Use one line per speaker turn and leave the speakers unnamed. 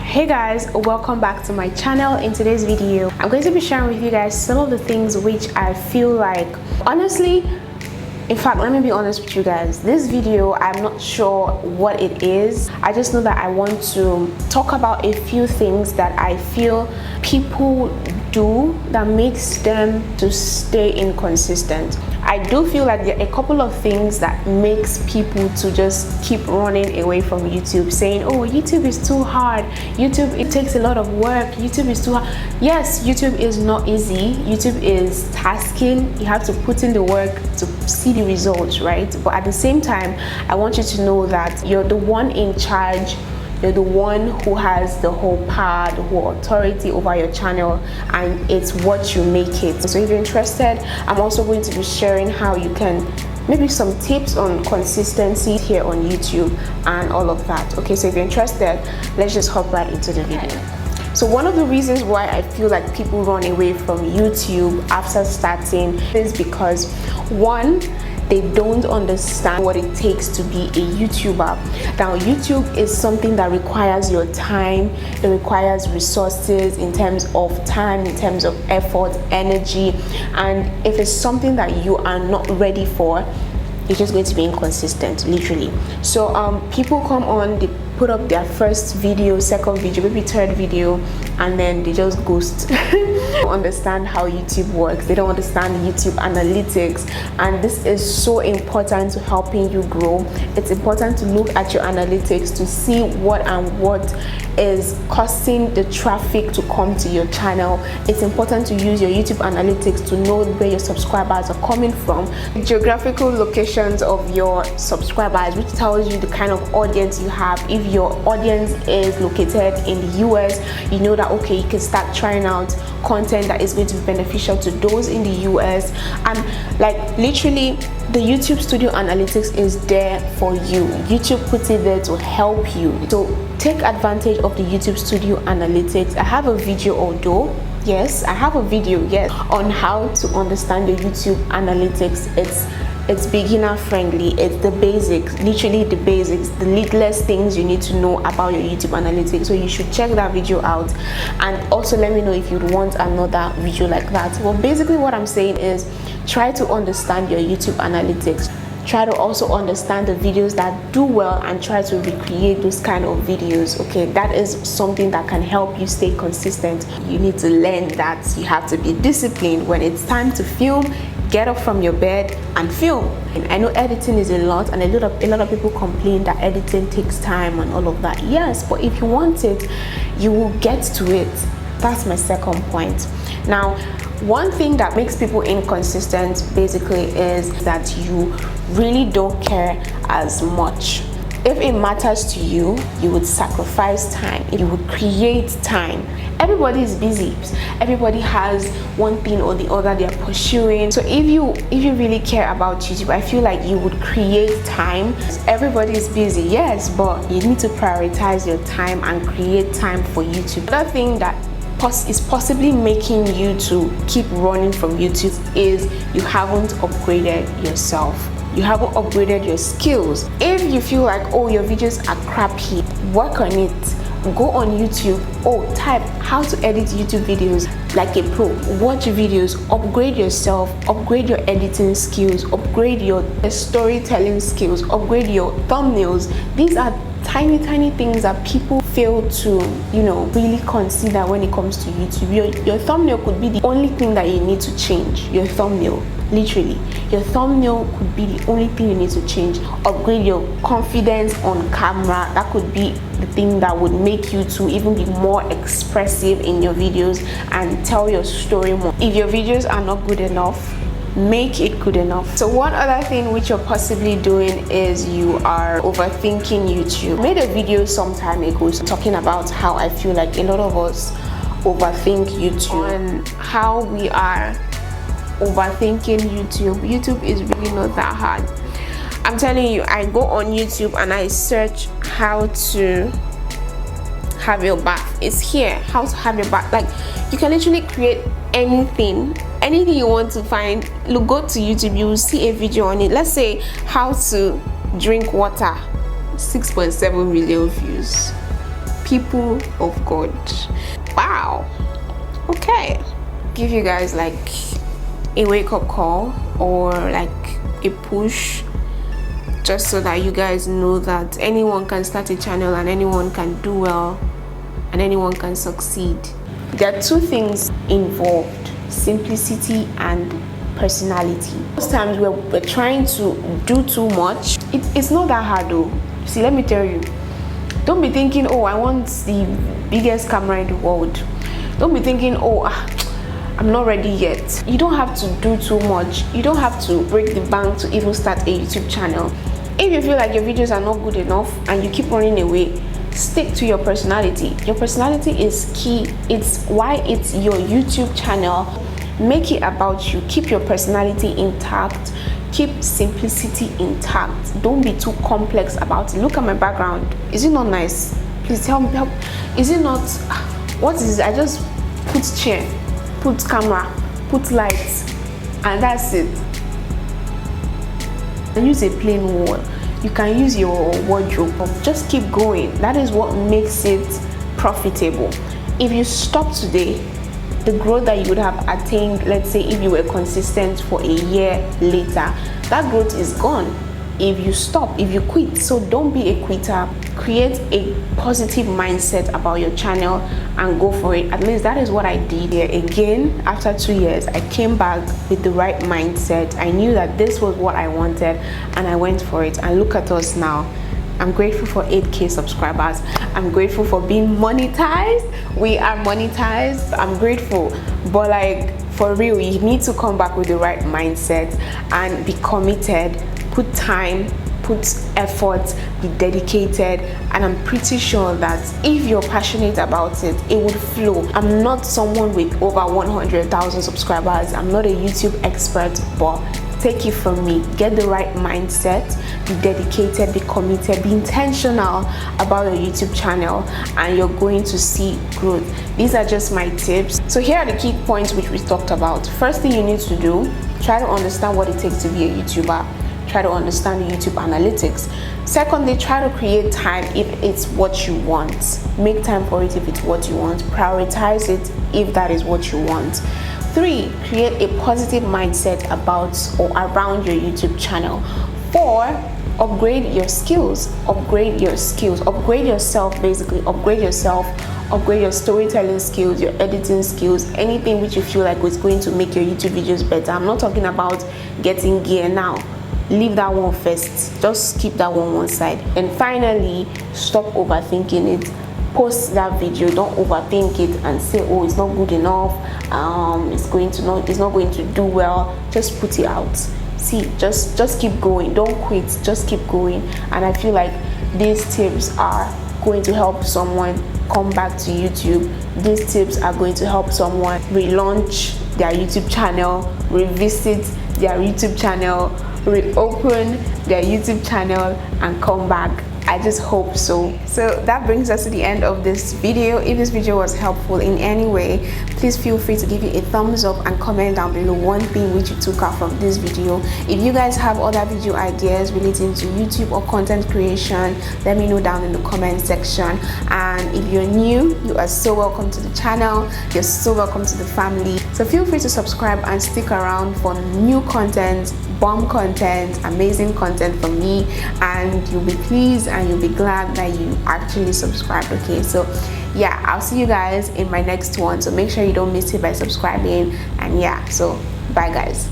Hey guys, welcome back to my channel. In today's video I'm going to be sharing with you guys some of the things which I feel like, honestly, in fact, let me be honest with you guys, this video I'm not sure what it is. I just know that I want to talk about a few things that I feel people do that makes them to stay inconsistent. I do feel like there are a couple of things that makes people to just keep running away from YouTube, saying, oh, YouTube is too hard, YouTube, it takes a lot of work, YouTube is too hard. Yes, YouTube is not easy, YouTube is tasking, you have to put in the work to see the results, right? But at the same time, I want you to know that you're the one in charge. You're the one who has the whole power, the whole authority over your channel, and it's what you make it. So if you're interested, I'm also going to be sharing how you can, maybe some tips on consistency here on YouTube and all of that. Okay, so if you're interested, let's just hop right into the video. So one of the reasons why I feel like people run away from YouTube after starting is because, one, they don't understand what it takes to be a YouTuber. Now, YouTube is something that requires your time, it requires resources in terms of time, in terms of effort, energy, and if it's something that you are not ready for, you're just going to be inconsistent, literally. So people come on, they put up their first video, second video, maybe third video, and then they just ghost. They don't understand how YouTube works, they don't understand YouTube analytics, and this is so important to helping you grow. It's important to look at your analytics to see what is causing the traffic to come to your channel. It's important to use your YouTube analytics to know where your subscribers are coming from, the geographical locations of your subscribers, which tells you the kind of audience you have. If your audience is located in the US, you know that, okay, you can start trying out content that is going to be beneficial to those in the US. And like, literally, the YouTube Studio Analytics is there for you. YouTube puts it there to help you. So take advantage of the YouTube Studio Analytics. I have a video, although, yes, I have a video, yes, on how to understand the YouTube Analytics. It's beginner friendly, it's the basics, literally the basics, the littlest things you need to know about your YouTube analytics. So you should check that video out, and also let me know if you'd want another video like that. Well, basically what I'm saying is, try to understand your YouTube analytics. Try to also understand the videos that do well and try to recreate those kind of videos. Okay, that is something that can help you stay consistent. You need to learn that you have to be disciplined. When it's time to film, get up from your bed and film. And I know editing is a lot, and a lot of people complain that editing takes time and all of that. Yes, but if you want it, you will get to it. That's my second point. Now, one thing that makes people inconsistent basically is that you really don't care as much. If it matters to you, you would sacrifice time, you would create time. Everybody is busy, everybody has one thing or the other they're pursuing. So if you really care about YouTube, I feel like you would create time. Everybody is busy, yes, but you need to prioritize your time and create time for YouTube. Another thing that is possibly making you to keep running from YouTube is you haven't upgraded yourself. You haven't upgraded your skills. If you feel like, oh, your videos are crappy, work on it. Go on YouTube, type how to edit YouTube videos like a pro. Watch videos, upgrade yourself, upgrade your editing skills, upgrade your storytelling skills, upgrade your thumbnails. These are tiny things that people fail to, really consider when it comes to YouTube. Your thumbnail could be the only thing that you need to change. Your thumbnail, literally, your thumbnail could be the only thing you need to change. Upgrade your confidence on camera. That could be the thing that would make you to even be more expressive in your videos and tell your story more. If your videos are not good enough, make it good enough. So one other thing which you're possibly doing is you are overthinking YouTube. I made a video some time ago talking about how I feel like a lot of us overthink YouTube and how we are overthinking YouTube. YouTube is really not that hard. I'm telling you, I go on YouTube and I search how to have your bath. It's here, how to have your bath. Like, you can literally create anything you want to find. Look, go to YouTube, you will see a video on it. Let's say how to drink water, 6.7 million views. people of God. Wow. Okay, give you guys like a wake-up call or like a push, just so that you guys know that anyone can start a channel and anyone can do well and anyone can succeed. There are two things involved: simplicity and personality. Most times we're trying to do too much. It's not that hard though. See, let me tell you, don't be thinking, oh, I want the biggest camera in the world. Don't be thinking, oh, I'm not ready yet. You don't have to do too much. You don't have to break the bank to even start a YouTube channel. If you feel like your videos are not good enough and you keep running away, stick to your personality. Your personality is key. It's why it's your YouTube channel. Make it about you. Keep your personality intact. Keep simplicity intact. Don't be too complex about it. Look at my background. Is it not nice? Please help me. Is it not? What is it? I just put chair, put camera, put lights, and that's it. Use a plain wall. You can use your wardrobe. Just keep going. That is what makes it profitable. If you stop today, the growth that you would have attained, let's say if you were consistent for a year later, that growth is gone if you stop, if you quit. So don't be a quitter. Create a positive mindset about your channel and go for it. At least that is what I did here. Again, after 2 years, I came back with the right mindset. I knew that this was what I wanted and I went for it. And look at us now. I'm grateful for 8K subscribers. I'm grateful for being monetized. We are monetized. I'm grateful. But like, for real, you need to come back with the right mindset and be committed. Put time, put effort, be dedicated, and I'm pretty sure that if you're passionate about it, it would flow. I'm not someone with over 100,000 subscribers. I'm not a YouTube expert, but take it from me. Get the right mindset, be dedicated, be committed, be intentional about your YouTube channel, and you're going to see growth. These are just my tips. So here are the key points which we talked about. First thing you need to do, try to understand what it takes to be a YouTuber. Try to understand the YouTube analytics. Secondly, try to create time if it's what you want. Make time for it if it's what you want. Prioritize it if that is what you want. 3, create a positive mindset about or around your YouTube channel. 4, upgrade your skills. Upgrade your skills. Upgrade yourself, basically. Upgrade yourself. Upgrade your storytelling skills, your editing skills, anything which you feel like is going to make your YouTube videos better. I'm not talking about getting gear now. Leave that one first. Just keep that one side. And finally, stop overthinking it. Post that video. Don't overthink it and say, oh, it's not good enough. It's not going to do well. Just put it out. See, just keep going. Don't quit. Just keep going. And I feel like these tips are going to help someone come back to YouTube. These tips are going to help someone relaunch their YouTube channel, revisit their YouTube channel, reopen their YouTube channel, and come back. I just hope so. So that brings us to the end of this video. If this video was helpful in any way, please feel free to give it a thumbs up and comment down below one thing which you took out from this video. If you guys have other video ideas relating to YouTube or content creation, let me know down in the comment section. And if you're new, you are so welcome to the channel. You're so welcome to the family. So feel free to subscribe and stick around for new content, bomb content, amazing content from me, and you'll be pleased and you'll be glad that you actually subscribed. Okay, so yeah, I'll see you guys in my next one, so make sure you don't miss it by subscribing. And yeah, so bye guys.